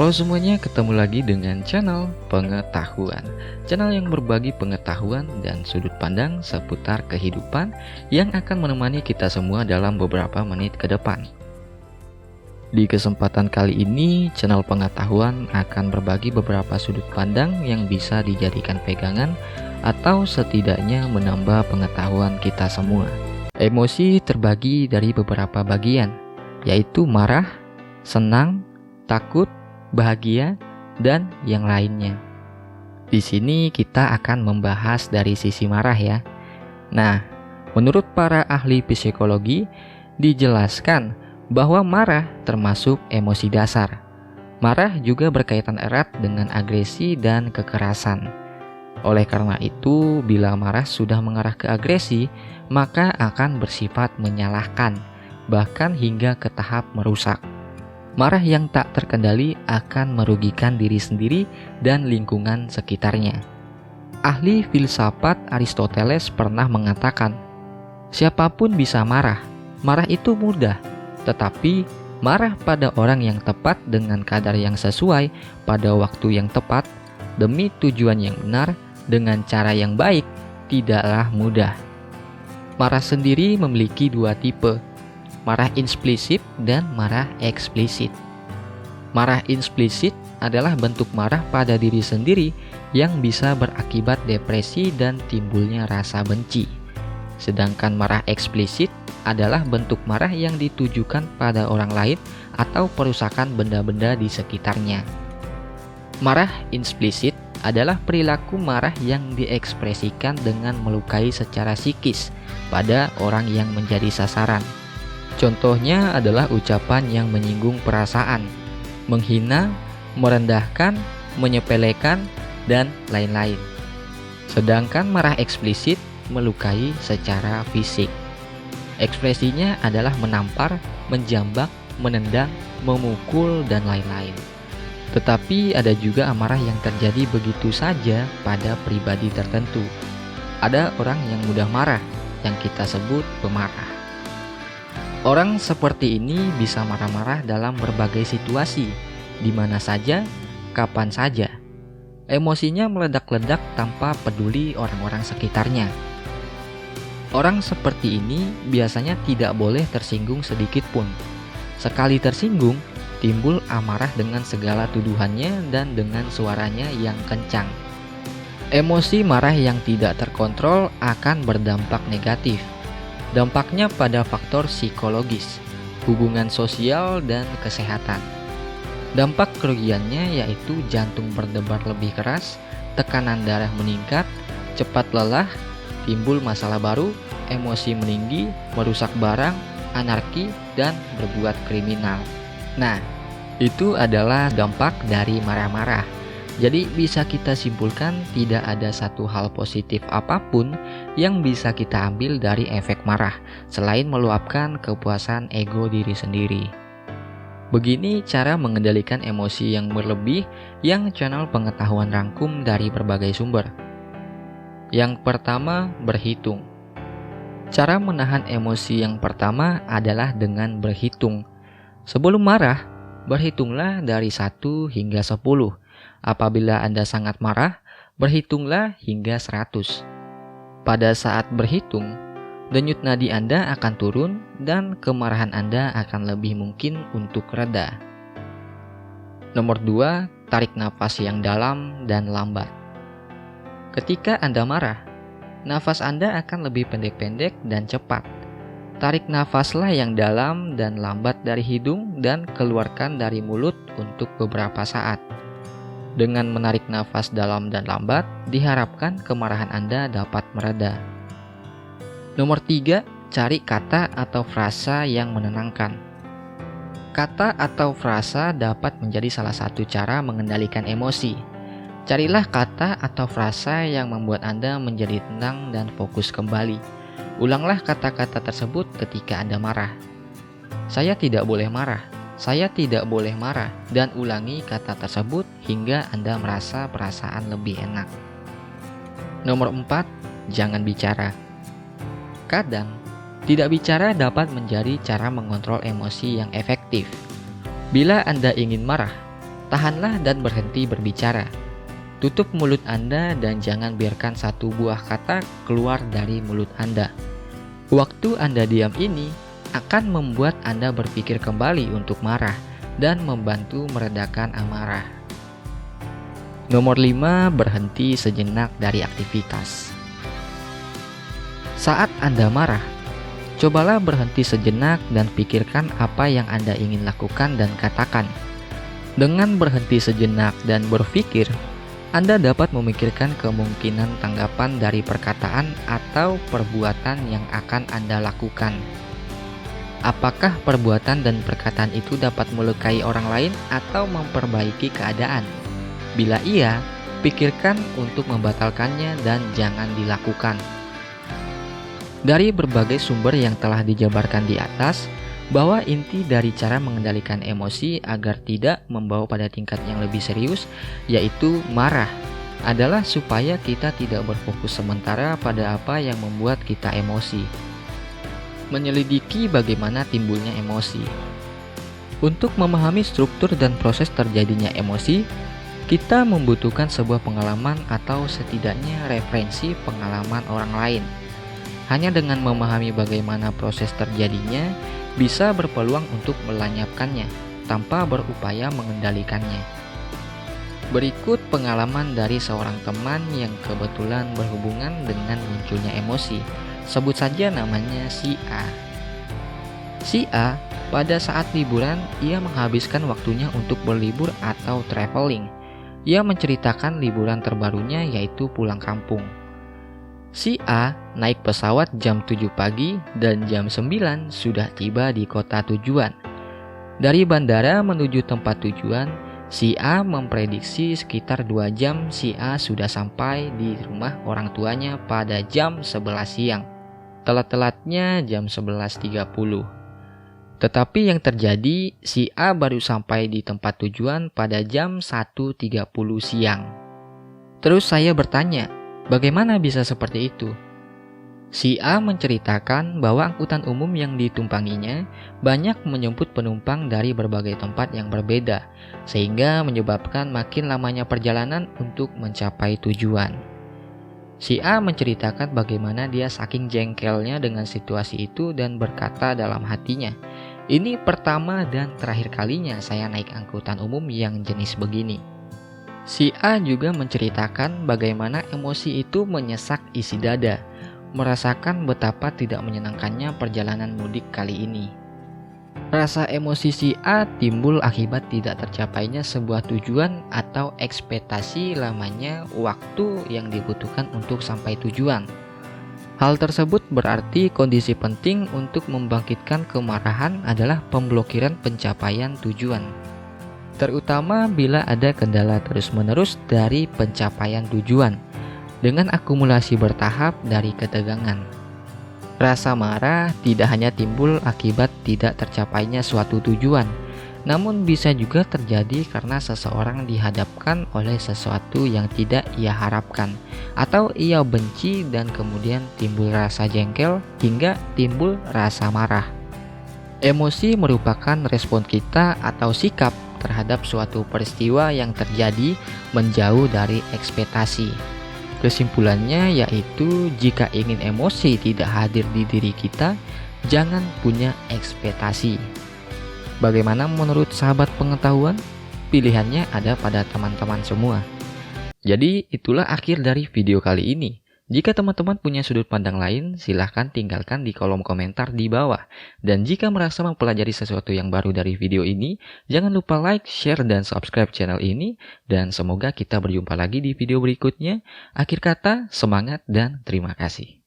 Halo semuanya, ketemu lagi dengan channel Pengetahuan. Channel yang berbagi pengetahuan dan sudut pandang seputar kehidupan yang akan menemani kita semua dalam beberapa menit ke depan. Di kesempatan kali ini, channel Pengetahuan akan berbagi beberapa sudut pandang yang bisa dijadikan pegangan atau setidaknya menambah pengetahuan kita semua. Emosi terbagi dari beberapa bagian, yaitu marah, senang, takut, bahagia, dan yang lainnya. Di sini kita akan membahas dari sisi marah ya. Nah, menurut para ahli psikologi, dijelaskan bahwa marah termasuk emosi dasar. Marah juga berkaitan erat dengan agresi dan kekerasan. Oleh karena itu, bila marah sudah mengarah ke agresi, maka akan bersifat menyalahkan, bahkan hingga ke tahap merusak. Marah yang tak terkendali akan merugikan diri sendiri dan lingkungan sekitarnya. Ahli filsafat Aristoteles pernah mengatakan, siapapun bisa marah. Marah itu mudah, tetapi marah pada orang yang tepat dengan kadar yang sesuai pada waktu yang tepat demi tujuan yang benar dengan cara yang baik tidaklah mudah. Marah sendiri memiliki dua tipe, marah implisit dan marah eksplisit. Marah implisit adalah bentuk marah pada diri sendiri yang bisa berakibat depresi dan timbulnya rasa benci. Sedangkan marah eksplisit adalah bentuk marah yang ditujukan pada orang lain atau perusakan benda-benda di sekitarnya. Marah implisit adalah perilaku marah yang diekspresikan dengan melukai secara psikis pada orang yang menjadi sasaran. Contohnya adalah ucapan yang menyinggung perasaan, menghina, merendahkan, menyepelekan, dan lain-lain. Sedangkan marah eksplisit melukai secara fisik. Ekspresinya adalah menampar, menjambak, menendang, memukul, dan lain-lain. Tetapi ada juga amarah yang terjadi begitu saja pada pribadi tertentu. Ada orang yang mudah marah, yang kita sebut pemarah. Orang seperti ini bisa marah-marah dalam berbagai situasi, di mana saja, kapan saja. Emosinya meledak-ledak tanpa peduli orang-orang sekitarnya. Orang seperti ini biasanya tidak boleh tersinggung sedikit pun. Sekali tersinggung, timbul amarah dengan segala tuduhannya dan dengan suaranya yang kencang. Emosi marah yang tidak terkontrol akan berdampak negatif. Dampaknya pada faktor psikologis, hubungan sosial, dan kesehatan. Dampak kerugiannya yaitu jantung berdebar lebih keras, tekanan darah meningkat, cepat lelah, timbul masalah baru, emosi meninggi, merusak barang, anarki, dan berbuat kriminal. Nah, itu adalah dampak dari marah-marah. Jadi bisa kita simpulkan tidak ada satu hal positif apapun yang bisa kita ambil dari efek marah selain meluapkan kepuasan ego diri sendiri. Begini cara mengendalikan emosi yang berlebih yang channel Pengetahuan rangkum dari berbagai sumber. Yang pertama, berhitung. Cara menahan emosi yang pertama adalah dengan berhitung. Sebelum marah, berhitunglah dari 1 hingga 10. Apabila Anda sangat marah, berhitunglah hingga 100. Pada saat berhitung, denyut nadi Anda akan turun dan kemarahan Anda akan lebih mungkin untuk reda. Nomor 2, tarik nafas yang dalam dan lambat. Ketika Anda marah, nafas Anda akan lebih pendek-pendek dan cepat. Tarik nafaslah yang dalam dan lambat dari hidung dan keluarkan dari mulut untuk beberapa saat. Dengan menarik nafas dalam dan lambat, diharapkan kemarahan Anda dapat mereda. Nomor 3, cari kata atau frasa yang menenangkan. Kata atau frasa dapat menjadi salah satu cara mengendalikan emosi. Carilah kata atau frasa yang membuat Anda menjadi tenang dan fokus kembali. Ulanglah kata-kata tersebut ketika Anda marah. Saya tidak boleh marah. Saya tidak boleh marah, dan ulangi kata tersebut hingga Anda merasa perasaan lebih enak. Nomor 4, jangan bicara. Kadang, tidak bicara dapat menjadi cara mengontrol emosi yang efektif. Bila Anda ingin marah, Tahanlah dan berhenti berbicara. Tutup mulut Anda dan jangan biarkan satu buah kata keluar dari mulut Anda. Waktu Anda diam ini akan membuat Anda berpikir kembali untuk marah dan membantu meredakan amarah. Nomor 5, berhenti sejenak dari aktivitas. Saat Anda marah, cobalah berhenti sejenak dan pikirkan apa yang Anda ingin lakukan dan katakan. Dengan berhenti sejenak dan berpikir, Anda dapat memikirkan kemungkinan tanggapan dari perkataan atau perbuatan yang akan Anda lakukan. Apakah perbuatan dan perkataan itu dapat melukai orang lain atau memperbaiki keadaan? Bila iya, pikirkan untuk membatalkannya dan jangan dilakukan. Dari berbagai sumber yang telah dijabarkan di atas, bahwa inti dari cara mengendalikan emosi agar tidak membawa pada tingkat yang lebih serius, yaitu marah, adalah supaya kita tidak berfokus sementara pada apa yang membuat kita emosi. Menyelidiki bagaimana timbulnya emosi. Untuk memahami struktur dan proses terjadinya emosi, kita membutuhkan sebuah pengalaman atau setidaknya referensi pengalaman orang lain. Hanya dengan memahami bagaimana proses terjadinya, bisa berpeluang untuk melenyapkannya tanpa berupaya mengendalikannya. Berikut pengalaman dari seorang teman yang kebetulan berhubungan dengan munculnya emosi. Sebut saja namanya si A. Si A, pada saat liburan, ia menghabiskan waktunya untuk berlibur atau traveling. Ia menceritakan liburan terbarunya yaitu pulang kampung. Si A naik pesawat jam 7 pagi dan jam 9 sudah tiba di kota tujuan. Dari bandara menuju tempat tujuan, si A memprediksi sekitar 2 jam si A sudah sampai di rumah orang tuanya pada jam 11 siang. Telat-telatnya jam 11.30. Tetapi yang terjadi, si A baru sampai di tempat tujuan pada jam 1.30 siang. Terus saya bertanya, bagaimana bisa seperti itu? Si A menceritakan bahwa angkutan umum yang ditumpanginya banyak menjemput penumpang dari berbagai tempat yang berbeda, sehingga menyebabkan makin lamanya perjalanan untuk mencapai tujuan. Si A menceritakan bagaimana dia saking jengkelnya dengan situasi itu dan berkata dalam hatinya, "Ini pertama dan terakhir kalinya saya naik angkutan umum yang jenis begini." Si A juga menceritakan bagaimana emosi itu menyesak isi dada, merasakan betapa tidak menyenangkannya perjalanan mudik kali ini. Rasa emosi si A timbul akibat tidak tercapainya sebuah tujuan atau ekspektasi lamanya waktu yang dibutuhkan untuk sampai tujuan. Hal tersebut berarti kondisi penting untuk membangkitkan kemarahan adalah pemblokiran pencapaian tujuan, terutama bila ada kendala terus-menerus dari pencapaian tujuan dengan akumulasi bertahap dari ketegangan. Rasa marah tidak hanya timbul akibat tidak tercapainya suatu tujuan, namun bisa juga terjadi karena seseorang dihadapkan oleh sesuatu yang tidak ia harapkan atau ia benci dan kemudian timbul rasa jengkel hingga timbul rasa marah. Emosi merupakan respon kita atau sikap terhadap suatu peristiwa yang terjadi menjauh dari ekspektasi. Kesimpulannya yaitu jika ingin emosi tidak hadir di diri kita, jangan punya ekspektasi. Bagaimana menurut sahabat pengetahuan? Pilihannya ada pada teman-teman semua. Jadi itulah akhir dari video kali ini. Jika teman-teman punya sudut pandang lain, silahkan tinggalkan di kolom komentar di bawah. Dan jika merasa mempelajari sesuatu yang baru dari video ini, jangan lupa like, share, dan subscribe channel ini. Dan semoga kita berjumpa lagi di video berikutnya. Akhir kata, semangat dan terima kasih.